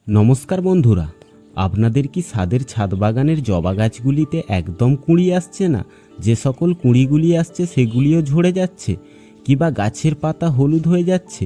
নমস্কার বন্ধুরা, আপনাদের কি ছাদের ছাদ বাগানের জবা গাছগুলিতে একদম কুঁড়ি আসছে না? যে সকল কুঁড়িগুলি আসছে সেগুলিও ঝরে যাচ্ছে, কিবা গাছের পাতা হলুদ হয়ে যাচ্ছে?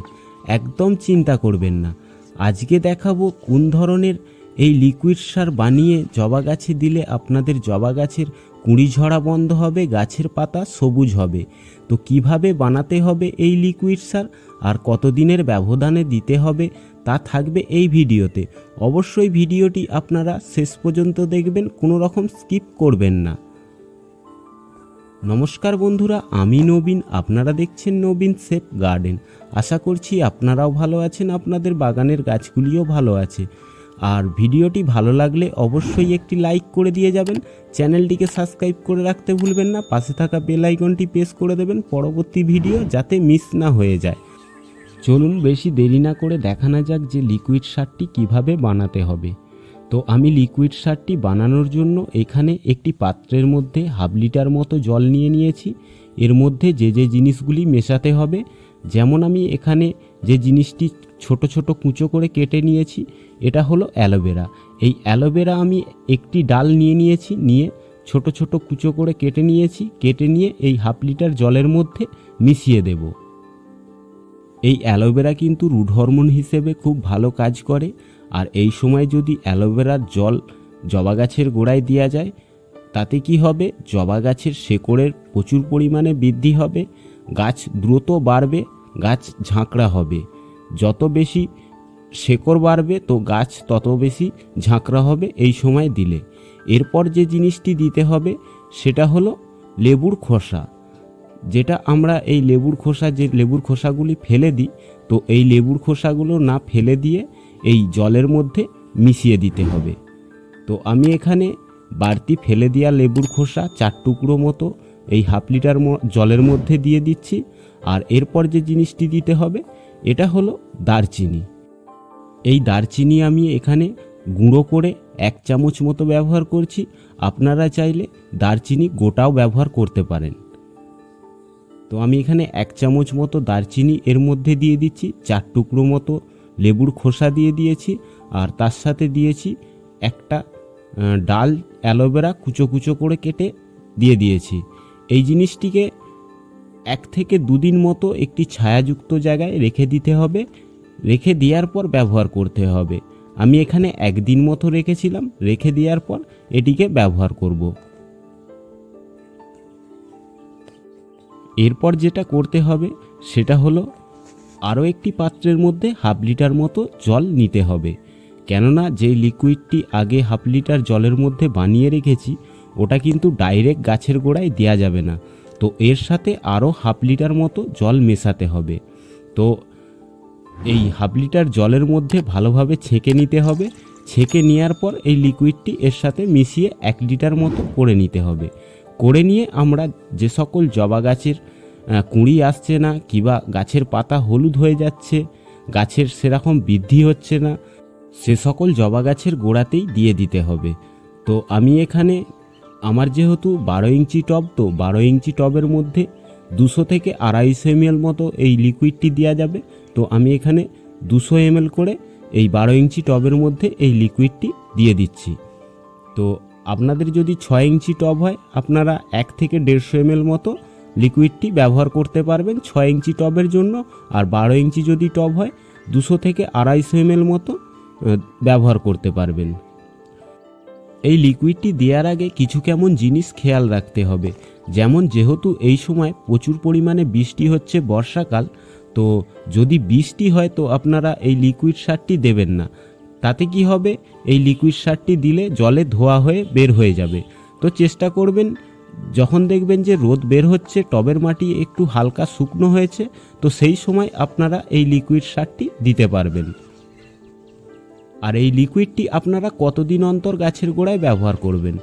একদম চিন্তা করবেন না। আজকে দেখাবো কোন ধরনের এই লিকুইড সার বানিয়ে জবা গাছে দিলে আপনাদের জবা গাছের কুঁড়ি ঝরা বন্ধ হবে, গাছের পাতা সবুজ হবে। তো কিভাবে বানাতে হবে এই লিকুইড সার আর কতদিনের ব্যবধানে দিতে হবে তা থাকবে এই ভিডিওতে। অবশ্যই ভিডিওটি আপনারা শেষ পর্যন্ত দেখবেন, কোনো রকম স্কিপ করবেন না। নমস্কার বন্ধুরা, আমি নবীন, আপনারা দেখছেন নবীন সেফ গার্ডেন। আশা করছি আপনারাও ভালো আছেন, আপনাদের বাগানের গাছগুলিও ভালো আছে। আর ভিডিওটি ভালো লাগলে অবশ্যই একটি লাইক করে দিয়ে যাবেন, চ্যানেলটিকে সাবস্ক্রাইব করে রাখতে ভুলবেন না, পাশে থাকা বেল আইকনটি প্রেস করে দেবেন পরবর্তী ভিডিও যাতে মিস না হয়ে যায়। চলুন বেশি দেরি না করে দেখানো যাক যে লিকুইড সারটি কিভাবে বানাতে হবে। তো আমি লিকুইড সারটি বানানোর জন্য এখানে একটি পাত্রের মধ্যে হাফ লিটার মতো জল নিয়ে নিয়েছি। এর মধ্যে যে যে জিনিসগুলি মেশাতে হবে, যেমন আমি এখানে যে জিনিসটি ছোট ছোট কুঁচো করে কেটে নিয়েছি, এটা হলো অ্যালোভেরা। এই অ্যালোভেরা আমি একটি ডাল নিয়ে নিয়েছি, নিয়ে ছোট ছোট কুঁচো করে কেটে নিয়েছি। কেটে নিয়ে এই হাফ লিটার জলের মধ্যে মিশিয়ে দেব। এই অ্যালোভেরা কিন্তু রুট হরমোন হিসেবে খুব ভালো কাজ করে। আর এই সময় যদি অ্যালোভেরার জল জবা গাছের গোড়ায় দেওয়া যায়, তাতে কি হবে, জবা গাছের শেকড়ের প্রচুর পরিমাণে বৃদ্ধি হবে, গাছ দ্রুত বাড়বে, গাছ ঝাঁকড়া হবে। যত বেশি শেকড় বাড়বে তো গাছ তত বেশি ঝাঁকড়া হবে এই সময় দিলে। এরপর যে জিনিসটি দিতে হবে সেটা হলো লেবুর খোসা, যেটা আমরা এই লেবুর খোসা, যে লেবুর খোসাগুলি ফেলে দিই, তো এই লেবুর খোসাগুলো না ফেলে দিয়ে এই জলের মধ্যে মিশিয়ে দিতে হবে। তো আমি এখানে বাড়তি ফেলে দেওয়া লেবুর খোসা 4 টুকরো মতো এই হাফ লিটার জলের মধ্যে দিয়ে দিচ্ছি। আর এরপর যে জিনিসটি দিতে হবে এটা হলো দারচিনি। এই দারচিনি আমি এখানে গুঁড়ো করে 1 চামচ মতো ব্যবহার করছি। আপনারা চাইলে দারচিনি গোটাও ব্যবহার করতে পারেন। তো আমি এখানে 1 চামচ মতো দারচিনি এর মধ্যে দিয়ে দিচ্ছি, 4 টুকরো মতো লেবুর খোসা দিয়ে দিয়েছি, আর তার সাথে দিয়েছি একটা ডাল অ্যালোভেরা কুচো কুচো করে কেটে দিয়ে দিয়েছি। এই জিনিসটিকে 1 থেকে 2 দিন মতো একটি ছায়াযুক্ত জায়গায় রেখে দিতে হবে। রেখে দেওয়ার পর ব্যবহার করতে হবে। আমি এখানে 1 দিন মতো রেখেছিলাম, রেখে দেওয়ার পর এটিকে ব্যবহার করব। এরপর যেটা করতে হবে সেটা হলো আরও একটি পাত্রের মধ্যে হাফ লিটার মতো জল নিতে হবে। কেননা যে লিকুইডটি আগে হাফ লিটার জলের মধ্যে বানিয়ে রেখেছি ওটা কিন্তু ডাইরেক্ট গাছের গোড়ায় দেওয়া যাবে না। তো এর সাথে আরও হাফ লিটার মতো জল মেশাতে হবে। তো এই হাফ লিটার জলের মধ্যে ভালোভাবে ছেঁকে নিতে হবে। ছেঁকে নেওয়ার পর এই লিকুইডটি এর সাথে মিশিয়ে 1 লিটার মতো করে নিতে হবে। করে নিয়ে আমরা যে সকল জবা গাছের কুঁড়ি আসছে না, কিংবা গাছের পাতা হলুদ হয়ে যাচ্ছে, গাছের সেরকম বৃদ্ধি হচ্ছে না, সে সকল জবা গাছের গোড়াতেই দিয়ে দিতে হবে। তো আমি এখানে আমার যেহেতু 12 ইঞ্চি টব, তো 12 ইঞ্চি টবের মধ্যে 200 থেকে 250 ml মতো এই লিকুইডটি দেওয়া যাবে। তো আমি এখানে 200 ml করে এই 12 ইঞ্চি টবের মধ্যে এই লিকুইডটি দিয়ে দিচ্ছি। তো আপনাদের যদি 6 ইঞ্চি টব হয় আপনারা 1 থেকে 150 ml মতো লিকুইডটি ব্যবহার করতে পারবেন 6 ইঞ্চি টবের জন্য। আর 12 ইঞ্চি যদি টব হয় 200 থেকে 250 ml মতো ব্যবহার করতে পারবেন। এই লিকুইডটি দেওয়ার আগে কিছু কেমন জিনিস খেয়াল রাখতে হবে, যেমন যেহেতু এই সময় প্রচুর পরিমাণে বৃষ্টি হচ্ছে, বর্ষাকাল, তো যদি বৃষ্টি হয় তো আপনারা এই লিকুইড সারটি দেবেন না। তাতে কি হবে, এই লিকুইড সারটি দিলে জলে ধোয়া হয়ে বের হয়ে যাবে। তো চেষ্টা করবেন যখন দেখবেন যে রোদ বের হচ্ছে, টবের মাটি একটু হালকা শুকনো হয়েছে, তো সেই সময় আপনারা এই লিকুইড সারটি দিতে পারবেন। আর এই লিকুইডটি আপনারা কতদিন অন্তর গাছের গোড়ায় ব্যবহার করবেন?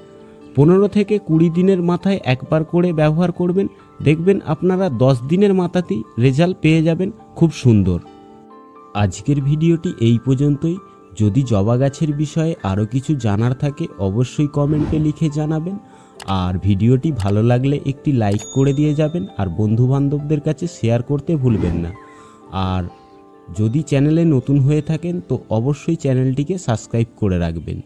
15 থেকে 20 দিনের মাথায় একবার করে ব্যবহার করবেন। দেখবেন আপনারা 10 দিনের মাথাতেই রেজাল্ট পেয়ে যাবেন খুব সুন্দর। আজকের ভিডিওটি এই পর্যন্তই। যদি জবা গাছের বিষয়ে আরও কিছু জানার থাকে অবশ্যই কমেন্টে লিখে জানাবেন। আর ভিডিওটি ভালো লাগলে একটি লাইক করে দিয়ে যাবেন, আর বন্ধুবান্ধবদের কাছে শেয়ার করতে ভুলবেন না। আর যদি চ্যানেলে নতুন হয়ে থাকেন তো অবশ্যই চ্যানেলটিকে সাবস্ক্রাইব করে রাখবেন।